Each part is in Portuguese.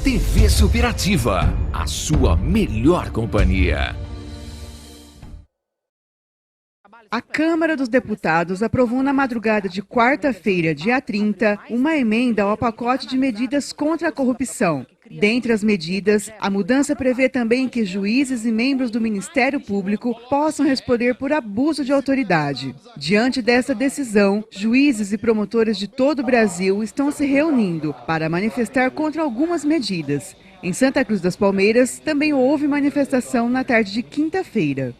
TV Superativa, a sua melhor companhia. A Câmara dos Deputados aprovou na madrugada de quarta-feira, dia 30, uma emenda ao pacote de medidas contra a corrupção. Dentre as medidas, a mudança prevê também que juízes e membros do Ministério Público possam responder por abuso de autoridade. Diante dessa decisão, juízes e promotores de todo o Brasil estão se reunindo para manifestar contra algumas medidas. Em Santa Cruz das Palmeiras, também houve manifestação na tarde de quinta-feira.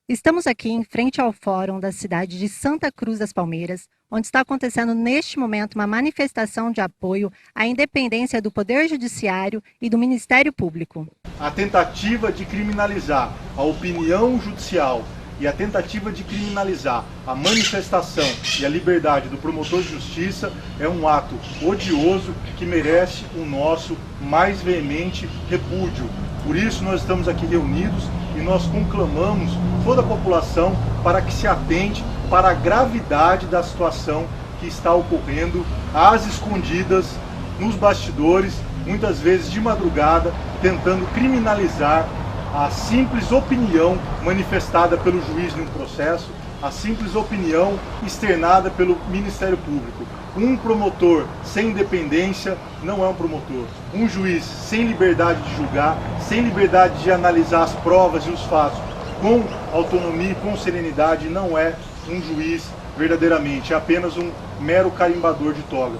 Estamos aqui em frente ao fórum da cidade de Santa Cruz das Palmeiras, onde está acontecendo neste momento uma manifestação de apoio à independência do Poder Judiciário e do Ministério Público. A tentativa de criminalizar a opinião judicial e a tentativa de criminalizar a manifestação e a liberdade do promotor de justiça é um ato odioso que merece o nosso mais veemente repúdio. Por isso nós estamos aqui reunidos e nós conclamamos toda a população para que se atente para a gravidade da situação que está ocorrendo às escondidas, nos bastidores, muitas vezes de madrugada, tentando criminalizar a simples opinião manifestada pelo juiz em um processo, a simples opinião externada pelo Ministério Público. Um promotor sem independência não é um promotor. Um juiz sem liberdade de julgar, sem liberdade de analisar as provas e os fatos com autonomia e com serenidade, não é um juiz verdadeiramente, é apenas um mero carimbador de toga.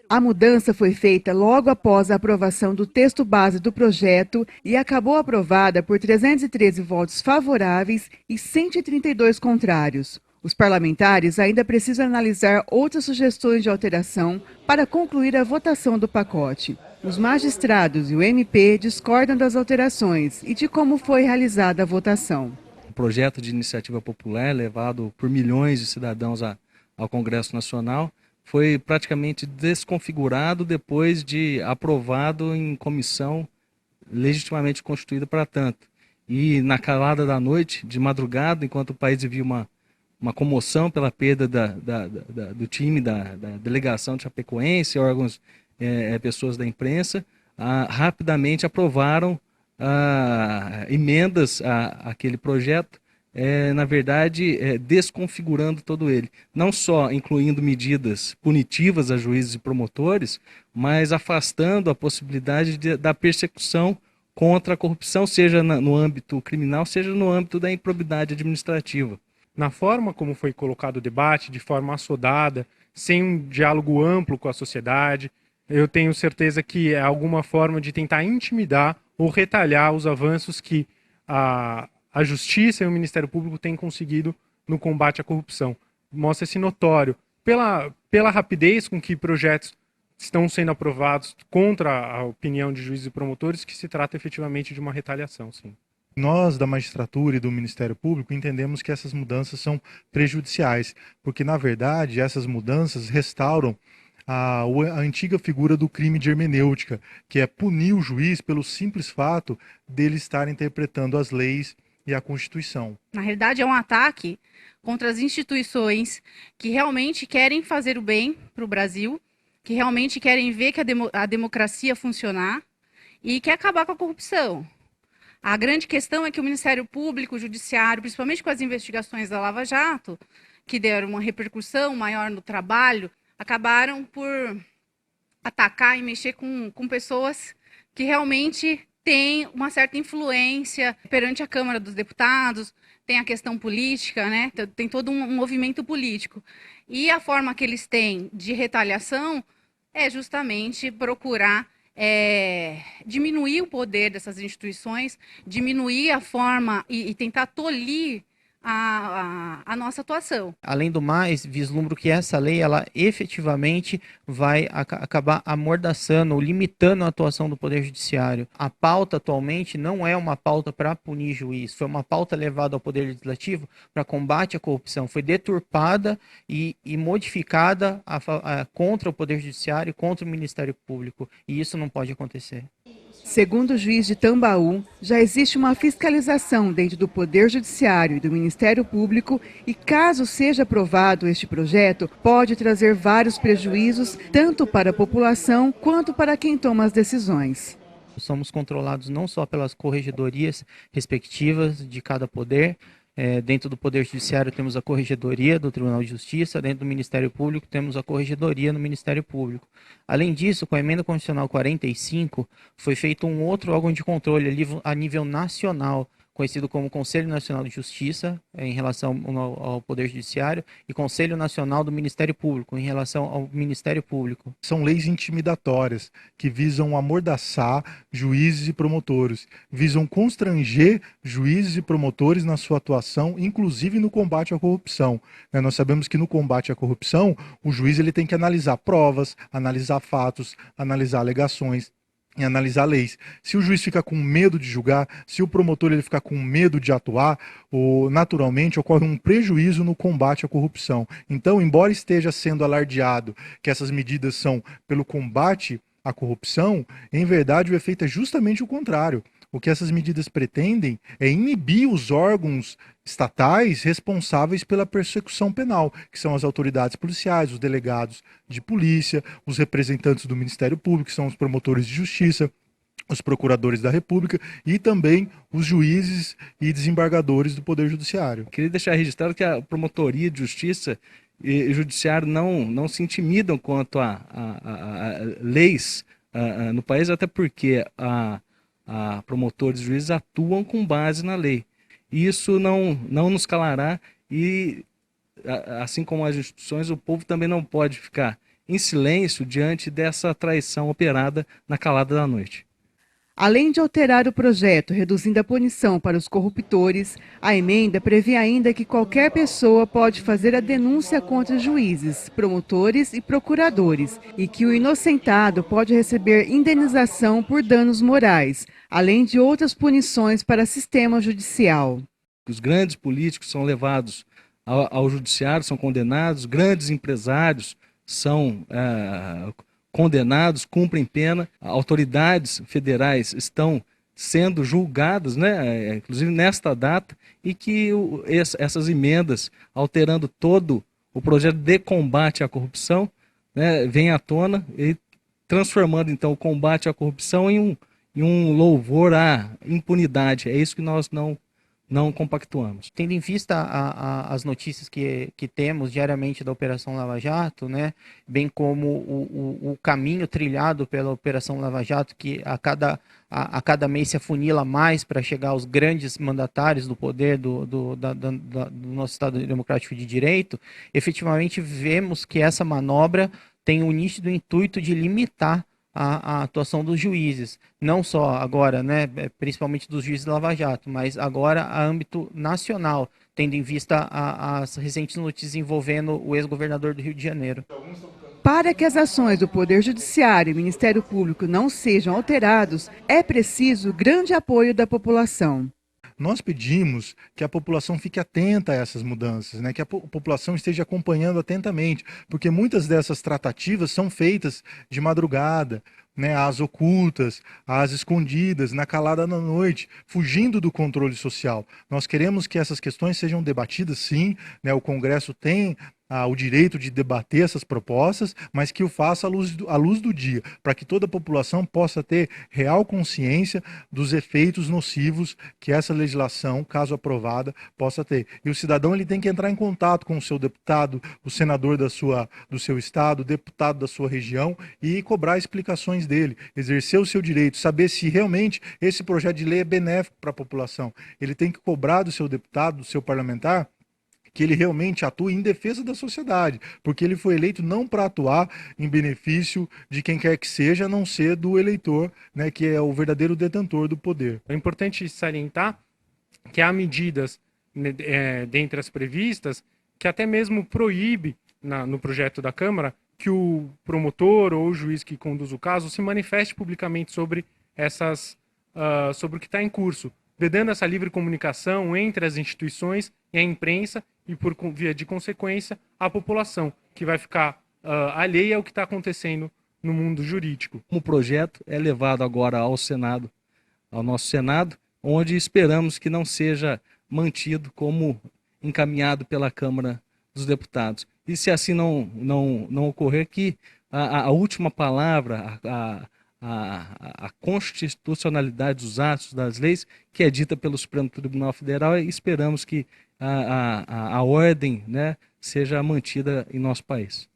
A mudança foi feita logo após a aprovação do texto base do projeto e acabou aprovada por 313 votos favoráveis e 132 contrários. Os parlamentares ainda precisam analisar outras sugestões de alteração para concluir a votação do pacote. Os magistrados e o MP discordam das alterações e de como foi realizada a votação. O projeto de iniciativa popular levado por milhões de cidadãos ao Congresso Nacional foi praticamente desconfigurado depois de aprovado em comissão legitimamente constituída para tanto. E na calada da noite, de madrugada, enquanto o país vivia uma comoção pela perda do time da delegação de Chapecoense, órgãos, pessoas da imprensa, rapidamente aprovaram emendas àquele projeto, na verdade, desconfigurando todo ele. Não só incluindo medidas punitivas a juízes e promotores, mas afastando a possibilidade da persecução contra a corrupção, seja no âmbito criminal, seja no âmbito da improbidade administrativa. Na forma como foi colocado o debate, de forma assodada, sem um diálogo amplo com a sociedade, eu tenho certeza que é alguma forma de tentar intimidar ou retalhar os avanços que a Justiça e o Ministério Público têm conseguido no combate à corrupção. Mostra-se notório, pela rapidez com que projetos estão sendo aprovados contra a opinião de juízes e promotores, que se trata efetivamente de uma retaliação, sim. Nós, da magistratura e do Ministério Público, entendemos que essas mudanças são prejudiciais, porque, na verdade, essas mudanças restauram a antiga figura do crime de hermenêutica, que é punir o juiz pelo simples fato dele estar interpretando as leis e a Constituição. Na realidade, é um ataque contra as instituições que realmente querem fazer o bem para o Brasil, que realmente querem ver que a democracia funcionar e quer acabar com a corrupção. A grande questão é que o Ministério Público, o Judiciário, principalmente com as investigações da Lava Jato, que deram uma repercussão maior no trabalho, acabaram por atacar e mexer com pessoas que realmente têm uma certa influência perante a Câmara dos Deputados, tem a questão política, né? Tem todo um movimento político. E a forma que eles têm de retaliação é justamente procurar diminuir o poder dessas instituições, diminuir a forma e tentar tolir a nossa atuação. Além do mais, vislumbro que essa lei, ela efetivamente vai acabar amordaçando ou limitando a atuação do Poder Judiciário. A pauta atualmente não é uma pauta para punir juiz, foi uma pauta levada ao Poder Legislativo para combate à corrupção. Foi deturpada e modificada contra o Poder Judiciário e contra o Ministério Público. E isso não pode acontecer. Segundo o juiz de Tambaú, já existe uma fiscalização dentro do Poder Judiciário e do Ministério Público e, caso seja aprovado este projeto, pode trazer vários prejuízos, tanto para a população quanto para quem toma as decisões. Somos controlados não só pelas corregedorias respectivas de cada poder. Dentro do Poder Judiciário temos a Corregedoria do Tribunal de Justiça, dentro do Ministério Público temos a Corregedoria no Ministério Público. Além disso, com a Emenda Constitucional 45, foi feito um outro órgão de controle a nível nacional, conhecido como Conselho Nacional de Justiça, em relação ao Poder Judiciário, e Conselho Nacional do Ministério Público, em relação ao Ministério Público. São leis intimidatórias que visam amordaçar juízes e promotores, visam constranger juízes e promotores na sua atuação, inclusive no combate à corrupção. Nós sabemos que no combate à corrupção, o juiz ele tem que analisar provas, analisar fatos, analisar alegações, em analisar leis. Se o juiz fica com medo de julgar, se o promotor ele fica com medo de atuar, naturalmente ocorre um prejuízo no combate à corrupção. Então, embora esteja sendo alardeado que essas medidas são pelo combate à corrupção, em verdade o efeito é justamente o contrário. O que essas medidas pretendem é inibir os órgãos estatais responsáveis pela persecução penal, que são as autoridades policiais, os delegados de polícia, os representantes do Ministério Público, que são os promotores de justiça, os procuradores da República e também os juízes e desembargadores do Poder Judiciário. Queria deixar registrado que a promotoria de justiça e judiciário não se intimidam quanto a leis no país, até porque promotores e juízes atuam com base na lei. Isso não nos calará e, assim como as instituições, o povo também não pode ficar em silêncio diante dessa traição operada na calada da noite. Além de alterar o projeto, reduzindo a punição para os corruptores, a emenda prevê ainda que qualquer pessoa pode fazer a denúncia contra juízes, promotores e procuradores e que o inocentado pode receber indenização por danos morais, além de outras punições para o sistema judicial. Os grandes políticos são levados ao judiciário, são condenados, grandes empresários são condenados, cumprem pena, autoridades federais estão sendo julgadas, inclusive nesta data, e que essas emendas, alterando todo o projeto de combate à corrupção, vem à tona e transformando então o combate à corrupção em um louvor à impunidade. É isso que nós não compactuamos. Tendo em vista as notícias que temos diariamente da Operação Lava Jato, bem como o caminho trilhado pela Operação Lava Jato, que a cada mês se afunila mais para chegar aos grandes mandatários do poder do nosso Estado Democrático de Direito, efetivamente vemos que essa manobra tem o nítido intuito de limitar a atuação dos juízes, não só agora, principalmente dos juízes de Lava Jato, mas agora a âmbito nacional, tendo em vista as recentes notícias envolvendo o ex-governador do Rio de Janeiro. Para que as ações do Poder Judiciário e Ministério Público não sejam alterados, é preciso grande apoio da população. Nós pedimos que a população fique atenta a essas mudanças, que a população esteja acompanhando atentamente, porque muitas dessas tratativas são feitas de madrugada, às ocultas, às escondidas, na calada da noite, fugindo do controle social. Nós queremos que essas questões sejam debatidas, sim, o Congresso tem o direito de debater essas propostas, mas que o faça à luz do dia, para que toda a população possa ter real consciência dos efeitos nocivos que essa legislação, caso aprovada, possa ter. E o cidadão ele tem que entrar em contato com o seu deputado, o senador do seu estado, o deputado da sua região e cobrar explicações dele, exercer o seu direito, saber se realmente esse projeto de lei é benéfico para a população. Ele tem que cobrar do seu deputado, do seu parlamentar, que ele realmente atue em defesa da sociedade, porque ele foi eleito não para atuar em benefício de quem quer que seja, a não ser do eleitor, que é o verdadeiro detentor do poder. É importante salientar que há medidas dentre as previstas que até mesmo proíbe no projeto da Câmara que o promotor ou o juiz que conduz o caso se manifeste publicamente sobre sobre o que está em curso, vedando essa livre comunicação entre as instituições e a imprensa e, por via de consequência, a população, que vai ficar alheia ao que está acontecendo no mundo jurídico. O projeto é levado agora ao Senado, ao nosso Senado, onde esperamos que não seja mantido como encaminhado pela Câmara dos Deputados. E se assim não ocorrer, que a última palavra, a constitucionalidade dos atos, das leis, que é dita pelo Supremo Tribunal Federal, e esperamos que a ordem, né, seja mantida em nosso país.